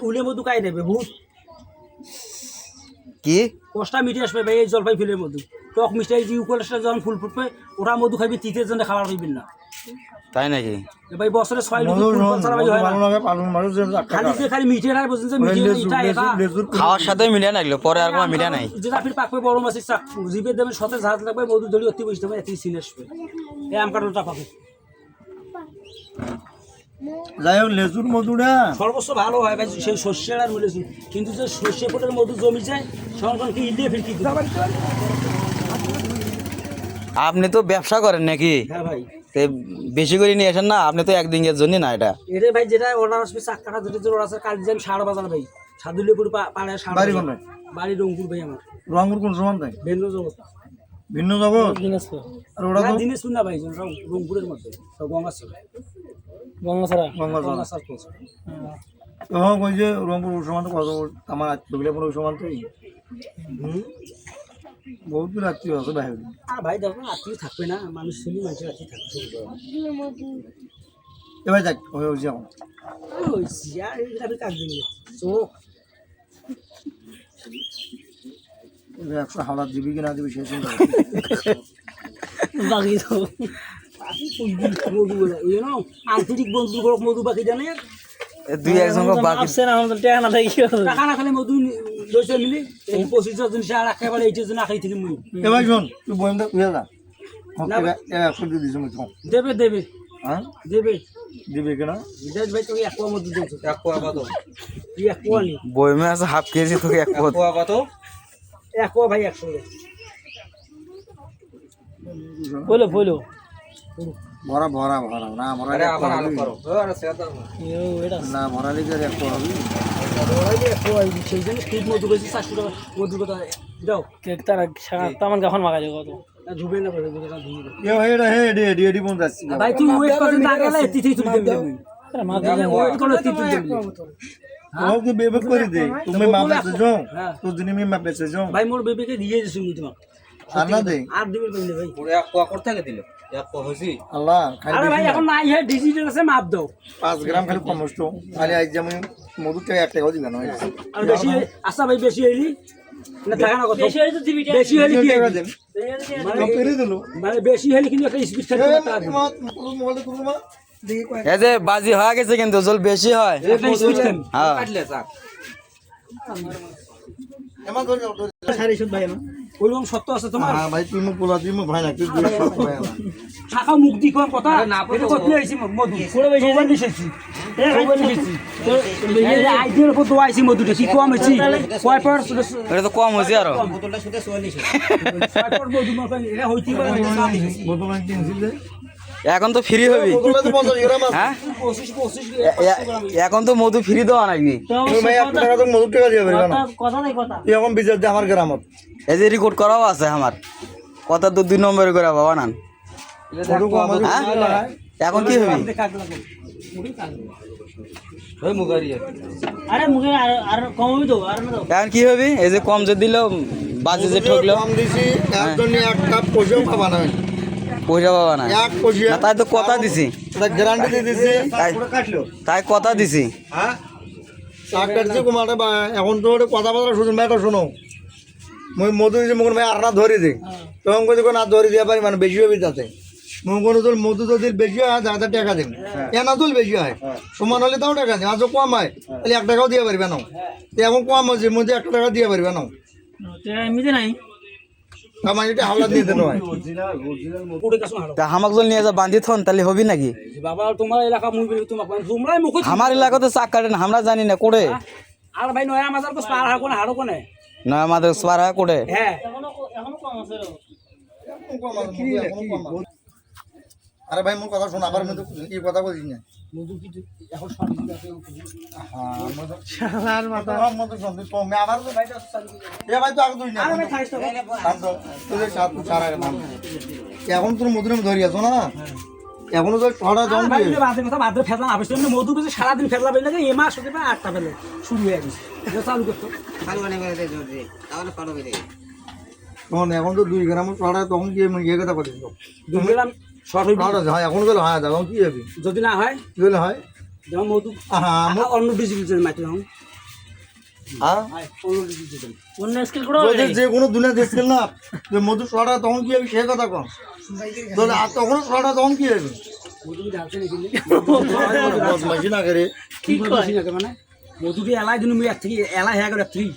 উলে মধু খাই নেবে বহুত কি কষ্টা মিঠে আসবে ভাই এই জলপাই ফুলের মধু টক মিষ্টি যে উপলক্ষে যখন ফুল ফুটবে ওরা মধু খাইবে তিতের জন্য খাবার পাইবেন না তাই নাকি ভাই বছরে 6 লিটার ফুল পাঁচা ভাই হয় না খালি যে খালি মিঠে আর বলছেন যে মিঠে এটা এটা খাওয়ার সাথে মিলিয়ে নাগলো পরে আর কোনো মিলিয়ে নাই যে আপনি পাকবে বড় মাছের চাক জিভে দেবেন সাথে ঝাঁজ লাগবে মধু ধরি অতি বসতে হবে এত সিনে আসবে এই আম কাটাটা পাবে যাই হোক লেজুর মধুটা সর্বস্ব ভালো হয় ভাই সেই শস্যের আর বলেছি কিন্তু যে শস্য ফোটের মধু জমি যায় সরকার কি ইলিয়ে ফিরকি আপনি তো ব্যবসা করেন নাকি হ্যাঁ ভাই তে বেশি করে নিয়ে আসেন না আপনি তো একদিনের জন্য না এটা এটা ভাই যেটা অর্ডার আসবে চাক কাটা যেটা জোর আছে কাল যান 7 বাজার ভাই সাদুলিপুর পাড়ে 7 বাড়ি কোন বাড়ি রংপুর ভাই আমার রংপুর কোন সমান তাই ভিন্ন জগৎ ভিন্ন জগৎ দিনাজপুর আর ওটা তো দিনাজপুর না ভাই রংপুরের মধ্যে গঙ্গাছড়া গঙ্গাছড়া তখন কই যে রংপুর সমান তো কত আমার আত্মীয় পুরো সমান তো বহুত দূর আত্মীয় আছে ভাই আর ভাই দেখো আত্মীয় থাকবে না মানুষ শুনি মানুষের আত্মীয় থাকবে এবার যাক হয়ে হচ্ছে এখন ওই সিয়া এটা আমি কাজ দিই চোখ 100 হাওড়া দিবি কিনা দিবি সেই চিন্তা বাকি তো আন্তরিক বন্ধু মধু বাকি জানে দুই একজন বাকি টাকা না খালি মধু লইছে মিলি এই 25 জন আর একেবারে এইটার জন্য আখাই থেকে মুই এবার শোন তুই বইমটা তুই যা একশো দিয়ে দিস দেবে দেবে হ্যাঁ দেবে দিবি কিনা বিদেশ ভাই তোকে 1 কোয়া মধু দিয়েছে 1 কোয়া কত তুই 1 কোয়া নি বইমে আছে হাফ কেজি তোকে 1 কোয়া কত 1 কোয়া ভাই 100 বলো বলো ভরা ভরা ভরা না ভরা আরে আবার আলো করো আরে সেটা না ভরা লিখে এক করবি ওই যে কই সেই জন্য স্পিড মধু বেশি 400 টাকা মধু কথা দাও কেক তার তামান কখন মাগা যাবে কত না ঝুবে না করে বুঝা ধুই এ ভাই এটা হে ডি ডি পৌঁছ যাচ্ছে ভাই তুই ওয়েট করতে না গেলে তিথি তুই দেবি আরে মা দিলে ওয়েট করে তিথি দেবি ও কি বেবে করে দে তুমি মা বেচে যাও তো দিনে আমি মা বেচে যাও ভাই মোর বেবেকে দিয়ে দিছি আমি তোমাকে আর না দে আর দিবে কইলে ভাই পুরো এক কোয়া করতে থেকে দিল এক কোয়া হইছি আল্লাহ আরে ভাই এখন নাই হে ডিজিটাল আছে মাপ দাও 5 গ্রাম খালি কম নষ্ট খালি আজ যেমন মধুটা 1 টাকা দিবেন না আর বেশি আচ্ছা ভাই বেশি হইলি না দেখা না কত বেশি হইলি তো দিবি বেশি হইলি কি টাকা দেন মানে পেরে দিল মানে বেশি হইলি কিন্তু একটা স্পিড থাকে না মোবাইল করব মা দেখি কয় এই যে বাজি হয়ে গেছে কিন্তু জল বেশি হয় একটা স্পিড থাকে হ্যাঁ কাটলে যাক এমন ধরে যাও সারি শুদ ভাই না ওইরকম সত্য আছে তোমার হ্যাঁ ভাই তুমি পোলা তুমি ভাই না তুই দুই সব ভাই না শাখা মুখ দি কোন কথা এটা করতে আইছি মধু পুরো বেশি হইছে নিছেছি তো এই আইডিয়ার উপর দোয়াইছি মধুটা কি কম হইছি কয় পার এটা তো কম হয়েছে আর বোতলটা শুতে 44 কয় পার মধু মাপা এটা হইতি পারে বোতল কিনছিল যে এখন তো ফ্রি হবি বোতলে তো 50 গ্রাম আছে হ্যাঁ 25 এখন তো মধু ফ্রি দেওয়া নাকি তুমি ভাই 1 টাকা তো মধু টাকা দিয়ে পারবে না কথা নাই কথা তুই এখন বিচার দে আমার গ্রামত এই যে রেকর্ড করাও আছে আমার কথা তো 2 নম্বরে করে বাবা নান মধু কম আছে হ্যাঁ? এখন কি হবি কাক লাগো মুড়ি কাক ওই মুগারি আরে মুখে আর কম হইতো আর না এখন কি হবি এই যে কম যে দিল বাজে যে ঠকলো কম দিছি একজন এক কাপ পয়সাও খাবা না পয়সা বাবা না এক পয়সা না, তাই তো কথা দিছি এটা গ্যারান্টি দিয়ে দিছি তাই তাই কথা দিছি হ্যাঁ চাক কাটছি কুমারে বা এখন তো ওটা কথা বলা শুনুন ম্যাটা শোনো মই মধু দিছি মগন ভাই আর না ধরে দে তখন কই দেখো না ধরে দিয়া পারি মানে বেশি হবে তাতে মগন তোর মধু তো দিল বেশি হয় 1000 টাকা দেন এ না তুল বেশি হয় সমান হলে তাও টাকা দেন আজ কম হয় তাহলে 1 টাকাও দিয়া পারবে না এখন কম হচ্ছে মধ্যে 1 টাকা দিয়া পারবে না এমনিতে নাই আমার এটা হাওলা দিয়ে দেন হয় পুরো কাছে হারো তা হামাক জল নিয়ে যা বান্ধি থন তাহলে হবি নাকি বাবা তোমার এলাকা মুই বলি তোমাক তোমরাই মুখ আমার এলাকাতে চাক কাটেন আমরা জানি না করে আর ভাই নয়া মাজার তো পার হারো কোনে হারো কোনে না আমাদের সোয়ারা করে হ্যাঁ আরে ভাই মোর কথা শোন আবার মধ্যে কি কথা বলিস না মধু কি এখন সব আছে হ্যাঁ মধু শালার মাথা মধু শোন তুই কম আবার তো ভাই এ ভাই তো আগে তুই না আরে ভাই খাইছ তো শান্ত তোদের সাথে সারা নাম এখন তোর মধুরে ধরি আছো না এখনো তো ছড়া জম ভাই দিয়ে বাদে কথা বাদে ফেলা আবশ্যক না মধু বেশি সারা দিন ফেলা বেলে লাগে এ মাস হতে পারে 8টা বেলে শুরু হয়ে গেছে এটা চালু করতে ভালো বানিয়ে করে দে জলদি তাহলে পারবে রে তখন এখন তো 2 গ্রাম ছড়া তখন কি ইয়ে কথা বলিস দুবেলাম শর্ট হইবে ছড়া হয় এখন গেল হ্যাঁ তখন কি হবে যদি না হয় গেল হয় যেমন মধু অন্য ডিজিটাল মাইতে দাও হ্যাঁ অন্য ডিজিটাল অন্য স্কিল করে যদি যে কোনো দুনিয়া দেখছিল না যে মধু ছড়া তখন কি হবে সে কথা কম তাহলে আর তখন ছড়া তখন কি হবে মধু ঢালছে নাকি বদমাইশি না করে কি বলছিস না মানে মধুটি এলাই দিন এক থেকে এলাই হয়ে গেল তুই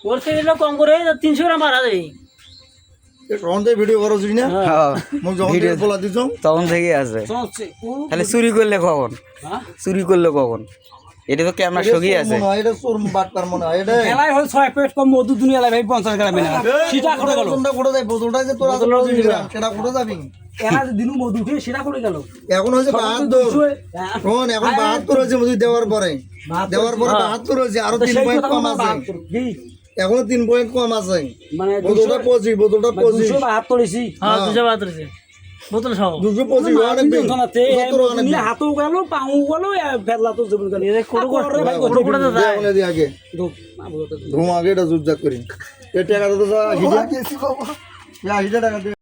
ওর থেকে কম করে 300 গ্রাম বাড়া দেয় তখন থেকে ভিডিও করো তুই না হ্যাঁ, মুখ যখন ভিডিও থেকে বলা দিছ তখন থেকেই আছে চলছে তাহলে চুরি করলে কখন হ্যাঁ চুরি করলে কখন এটা তো ক্যামেরা সগি আছে মনে হয় এটা চোর বাটপার মনে হয় এটা এলাই হল 6 প্যাকেট কম মধু দুনিয়া এলাই ভাই 50 গ্রাম না সেটা করে গেল বোতলটা কোটে যায় বোতলটা যে তোরা 25 গ্রাম সেটা কোটে যাবি এলাই দিনু মধু উঠে সেটা করে গেল এখন হয়েছে 72 শোন এখন 72 হয়েছে মধু দেওয়ার পরে 72 হয়েছে আরো 3 পয়েন্ট কম আছে এখনো 3 পয়েন্ট কম আছে মানে বোতলটা 25 বোতলটা 25 272 এসি হ্যাঁ 272 বোতল সহ 225 অনেক বেশি নিয়ে হাতও গেল পাও গেল ফেলা তো জীবন গেল কোটো কোটো তো যায় বলে দি আগে ধুম আগে এটা জুজজাত করি এই টাকাটা তো 80 টাকা